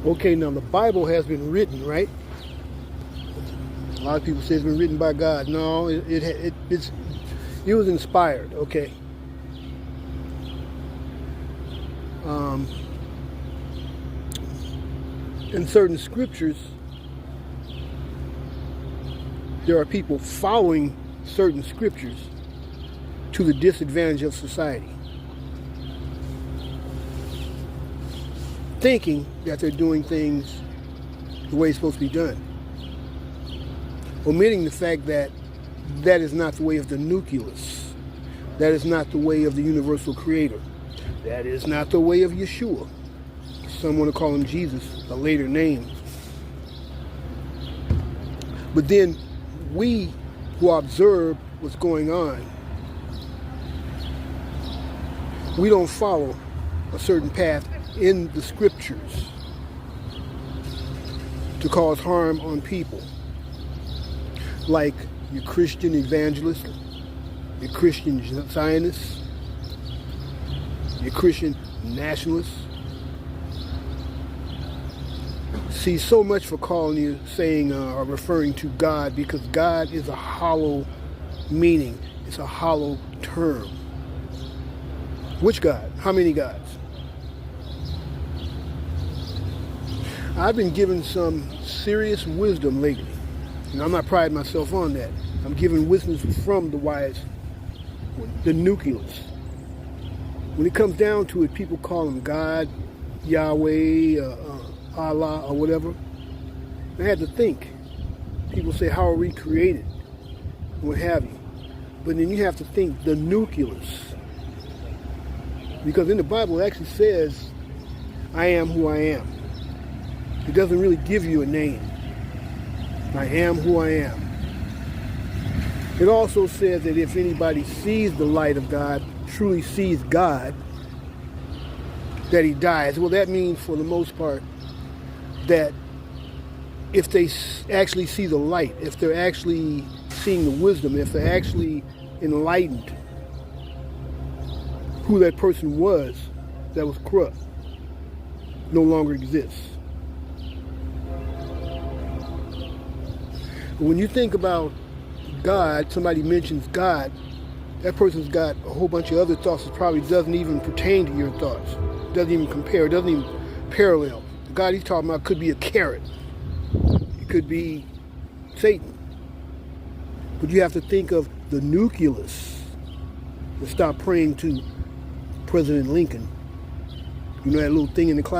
Okay, now the Bible has been written, right? A lot of people say it's been written by God. No, it was inspired. Okay. In certain scriptures, there are people following certain scriptures to the disadvantage of society, thinking that they're doing things the way it's supposed to be done, omitting the fact that that is not the way of the nucleus. That is not the way of the universal creator. That is not the way of Yeshua. Some want to call him Jesus, a later name. But then we who observe what's going on, we don't follow a certain path in the scriptures to cause harm on people. Like your Christian evangelists, your Christian Zionists, your Christian nationalists. See, so much for calling you, saying or referring to God, because God is a hollow meaning. It's a hollow term. Which God? How many gods? I've been given some serious wisdom lately, and I'm not priding myself on that. I'm giving wisdom from the wise, the nucleus. When it comes down to it, people call him God, Yahweh, Allah, or whatever. I had to think. People say, how are we created? What have you. But then you have to think the nucleus. Because in the Bible it actually says, I am who I am. It doesn't really give you a name. I am who I am. It also says that if anybody sees the light of God, truly sees God, that he dies. Well, that means for the most part that if they actually see the light, if they're actually seeing the wisdom, if they're actually enlightened, who that person was that was corrupt no longer exists. But when you think about God, somebody mentions God, that person's got a whole bunch of other thoughts that probably doesn't even pertain to your thoughts. Doesn't even compare, doesn't even parallel. The God he's talking about could be a carrot. It could be Satan. But you have to think of the nucleus and stop praying to President Lincoln. You know that little thing in the cloud?